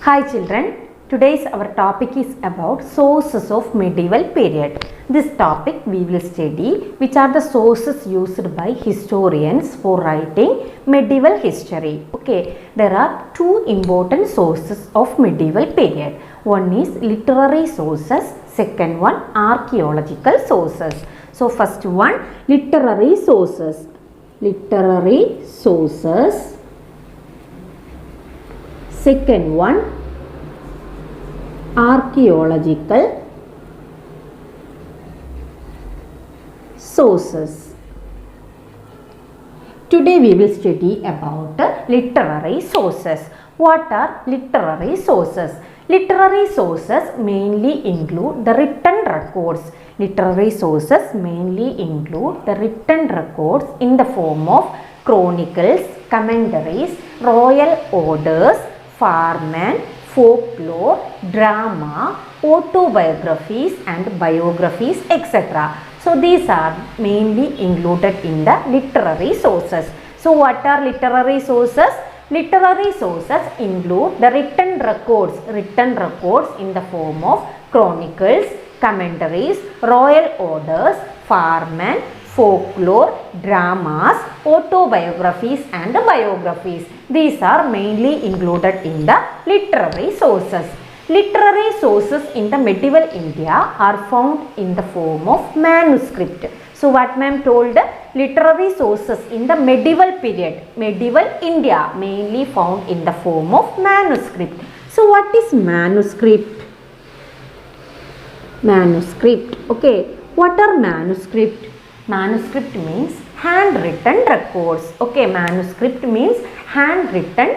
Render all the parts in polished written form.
Hi children, today's our topic is about sources of medieval period. This topic we will study which are the sources used by historians for writing medieval history. Okay, there are two important sources of medieval period. One is literary sources, second one archaeological sources. So first one, literary sources. Literary sources. Second one, archaeological sources. Today we will study about literary sources. What are literary sources? Literary sources mainly include the written records. Literary sources mainly include the written records in the form of chronicles, commentaries, royal orders, farman, folklore, drama, autobiographies and biographies, etc. So these are mainly included in the literary sources. So what are literary sources? Literary sources include the written records in the form of chronicles, commentaries, royal orders, farman, folklore, dramas, autobiographies and biographies. These are mainly included in the literary sources. Literary sources in the medieval India are found in the form of manuscript. So what ma'am told, literary sources in the medieval period, medieval India mainly found in the form of manuscript. So what is manuscript? Manuscript. Okay, what are manuscript? Manuscript means handwritten records. Okay, manuscript means handwritten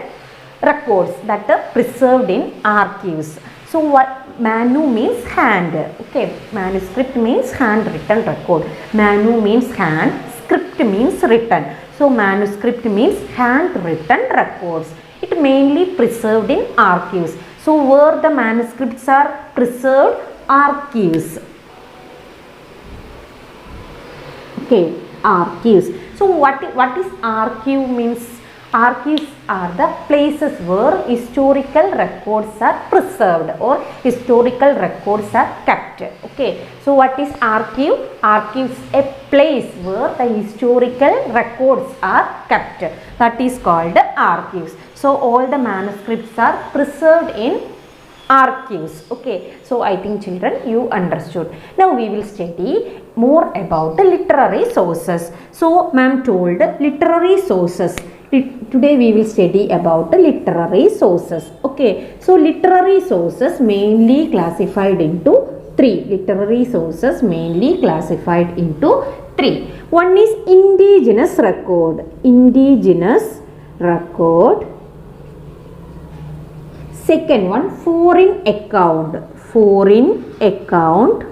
records that are preserved in archives. So what manu means hand. Okay, manuscript means handwritten record. Manu means hand, script means written. So manuscript means handwritten records. It mainly preserved in archives. So where the manuscripts are preserved? Archives. Okay, archives. So what is archive means? Archives are the places where historical records are preserved or historical records are kept. Okay, so what is archive? Archive is a place where the historical records are kept. That is called archives. So all the manuscripts are preserved in archives. Okay, so I think children you understood. Now we will study more about the literary sources. So ma'am told literary sources. Today we will study about the literary sources. Okay, so literary sources mainly classified into three. Literary sources mainly classified into three. One is indigenous record. Indigenous record. Second one, foreign account. Foreign account.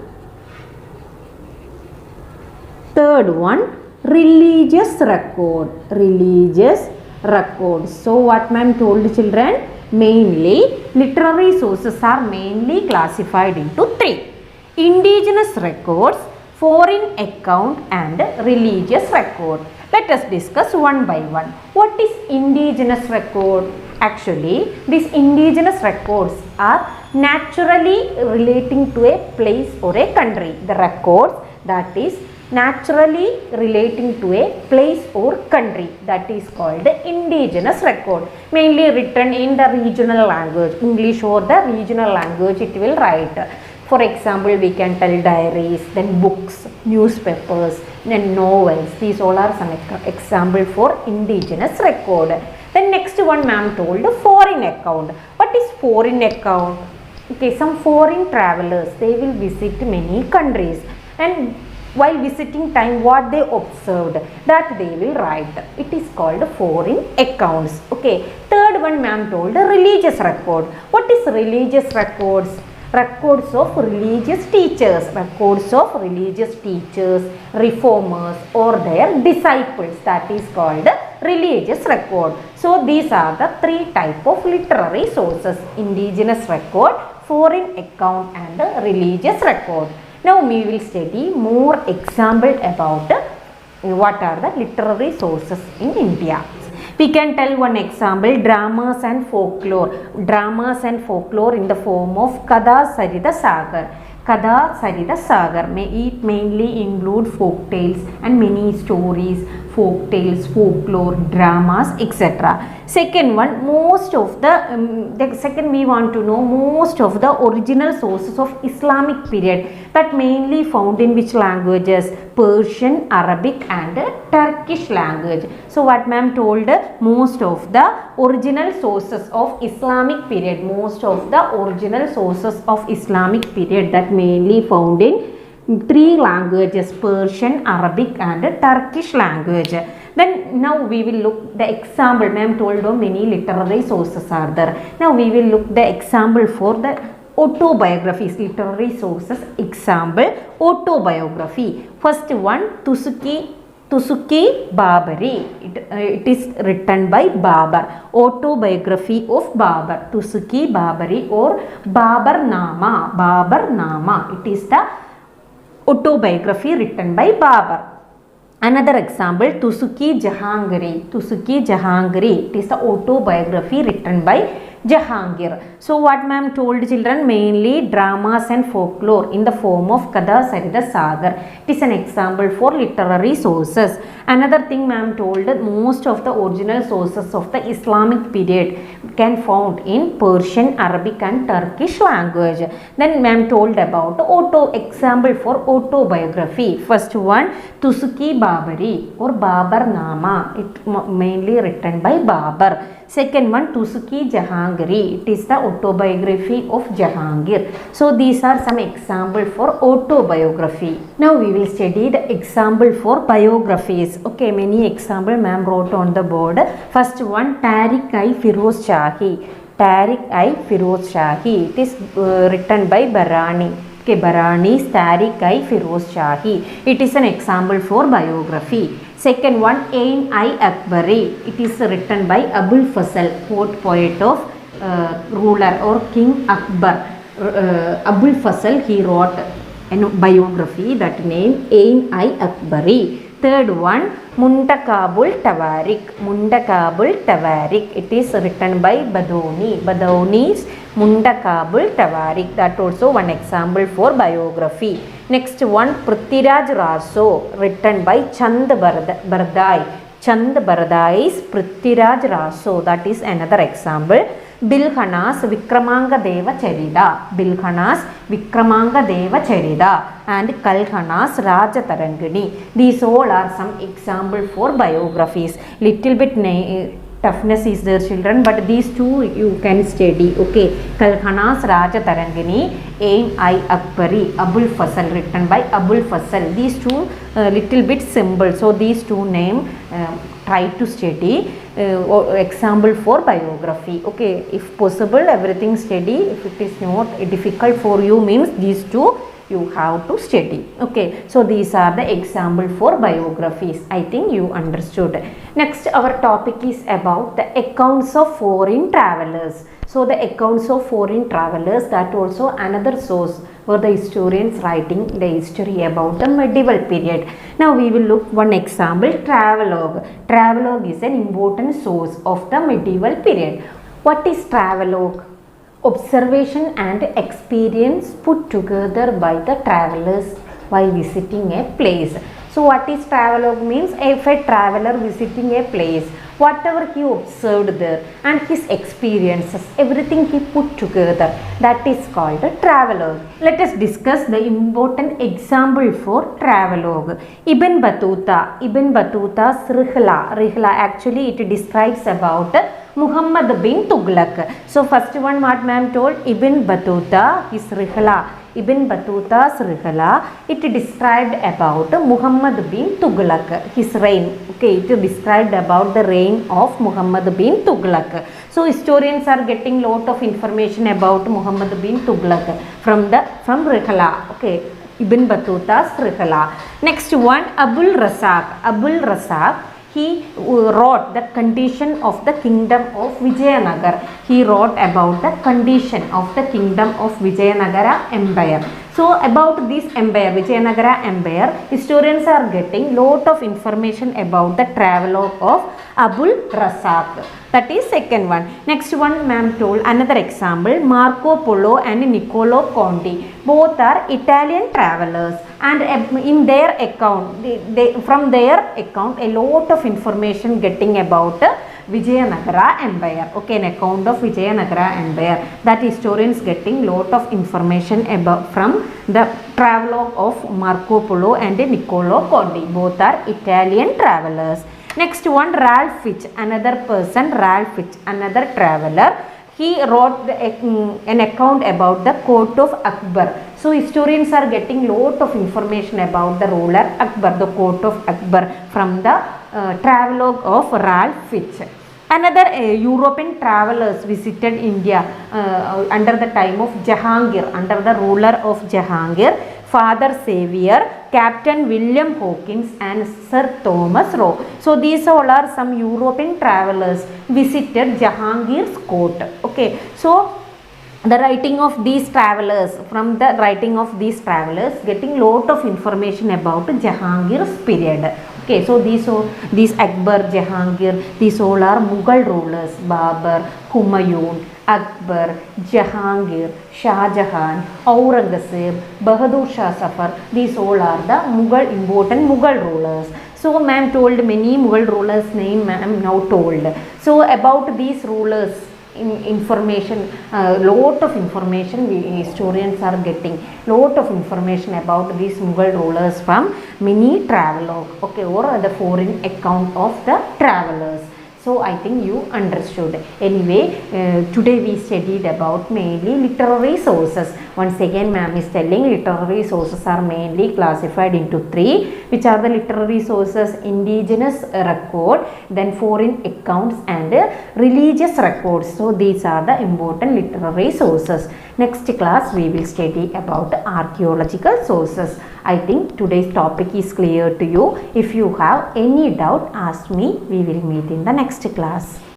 Third one, religious record. Religious record. So what ma'am told children? Mainly literary sources are mainly classified into three. Indigenous records, foreign account and religious record. Let us discuss one by one. What is indigenous record? Actually, these indigenous records are naturally relating to a place or a country. The records that is naturally relating to a place or country, that is called the indigenous record. Mainly written in the regional language, English or the regional language it will write. For example, we can tell diaries, then books, newspapers, then novels. These all are some example for indigenous record. Then next one ma'am told foreign account. What is foreign account? Okay, some foreign travelers, they will visit many countries and while visiting time what they observed that they will write. It is called foreign accounts. Okay, third one ma'am told religious record. What is religious records? Records of religious teachers. Records of religious teachers, reformers or their disciples, that is called religious record. So these are the three type of literary sources: indigenous record, foreign account and religious record. Now we will study more example about what are the literary sources in India. We can tell one example, dramas and folklore. Dramas and folklore in the form of Kada Sarita Sagar. Kada Sarita Sagar. It mainly include folk tales and many stories, folk tales, folklore, dramas, etc. Second one, most of the second we want to know most of the original sources of Islamic period, that mainly found in which languages? Persian, Arabic and Turkish language. So what ma'am told, most of the original sources of Islamic period, most of the original sources of Islamic period that mainly found in three languages, Persian, Arabic and Turkish language. Then now we will look the example. Ma'am told many literary sources are there. Now we will look the example for the autobiographies, literary sources. Example, autobiography. First one, Tusuki Babari. It is written by Babar. Autobiography of Babar, Tusuki Babari or Babar Nama. It is the autobiography written by Babar. Another example, Tusuki Jahangiri. It is the autobiography written by Jahangir. So what ma'am told children? Mainly dramas and folklore in the form of Kada Sarita Sagar. It is an example for literary sources. Another thing ma'am told, most of the original sources of the Islamic period can found in Persian, Arabic and Turkish language. Then ma'am told about example for autobiography. First one, Tusuki Babari or Babar Nama. It mainly written by Babar. Second one, Tusuki Jahangiri. It is the autobiography of Jahangir. So these are some examples for autobiography. Now we will study the example for biographies. Okay, many example ma'am wrote on the board. First one, Tariq-i Firoz Shahi. It is written by Barani. Okay, Barani's Tariq-i Firoz Shahi. It is an example for biography. Second one, Ain-i Akbari. It is written by Abul Fasal, poet of ruler or King Akbar. Abul Fasal, he wrote a biography, that name Ain-i Akbari. Third one, Muntakabul Tawarik. It is written by Badoni's Muntakabul Tawarik. That also one example for biography. Next one, Prithviraj Raso, written by Chand Bardai. Chand Bardai's Prithviraj Raso. That is another example. Bilkhanas Vikramanga Deva Charida and Kalkhanas Raja Tarangini. These all are some examples for biographies. Little bit toughness is there children, but these two you can study. Okay, Kalkhanas Raja Tarangini, Ain-i Akbari, Abul Fasal, written by Abul Fasal. These two little bit simple, so these two name try to study. Example for biography. Okay, if possible everything study. If it is not difficult for you, means these two you have to study. Okay, so these are the example for biographies. I think you understood. Next, our topic is about the accounts of foreign travelers. So the accounts of foreign travelers, that also another source were the historians writing the history about the medieval period. Now we will look one example, travelogue. Travelogue is an important source of the medieval period. What is travelogue? Observation and experience put together by the travelers while visiting a place. So what is travelogue means? If a traveler visiting a place, whatever he observed there and his experiences, everything he put together, that is called a travelogue. Let us discuss the important example for travelogue. Ibn Battuta's Rihla, actually it describes about Muhammad bin Tughlaq. So first one what ma'am told, Ibn Battuta, his Rihla. Ibn Battuta's Rihla, it described about Muhammad bin Tughlaq, his reign. Okay, it described about the reign of Muhammad bin Tughlaq. So historians are getting lot of information about Muhammad bin Tughlaq from Rihla. Okay, Ibn Battuta's Rihla. Next one, Abul Razak. he wrote the condition of the kingdom of Vijayanagar. He wrote about the condition of the kingdom of Vijayanagara Empire. So about this empire, Vijayanagara Empire, historians are getting lot of information about the travelogue of Abul Razak. That is second one. Next one, ma'am told another example, Marco Polo and Niccolo Conti. Both are Italian travelers, and in their account, from their account, a lot of information getting about Vijayanagara Empire. Okay, an account of Vijayanagara Empire, that historians getting lot of information about from the travelogue of Marco Polo and Niccolo Conti. Both are Italian travelers. Next one, Ralph Fitch, another person, Ralph Fitch, another traveler. He wrote an account about the court of Akbar. So historians are getting lot of information about the ruler Akbar, the court of Akbar, from the travelogue of Ralph Fitch. Another European travelers visited India under the time of Jahangir, under the ruler of Jahangir, Father Xavier, Captain William Hawkins and Sir Thomas Roe. So these all are some European travelers visited Jahangir's court. Okay, so the writing of these travelers, from the writing of these travelers, getting lot of information about Jahangir's period. Okay, so these Akbar, Jahangir, these all are Mughal rulers, Babur, Humayun, Akbar, Jahangir, Shah Jahan, Aurangzeb, Bahadur Shah Zafar. These all are the important Mughal rulers. So ma'am told many Mughal rulers name, ma'am now told. So about these rulers, information, lot of information historians are getting, lot of information about these Mughal rulers from many travelogue, okay, or the foreign account of the travelers. So I think you understood. Anyway, today we studied about mainly literary sources. Once again, ma'am is telling literary sources are mainly classified into three, which are the literary sources: indigenous record, then foreign accounts and religious records. So these are the important literary sources. Next class we will study about archaeological sources. I think today's topic is clear to you. If you have any doubt, ask me. We will meet in the next class.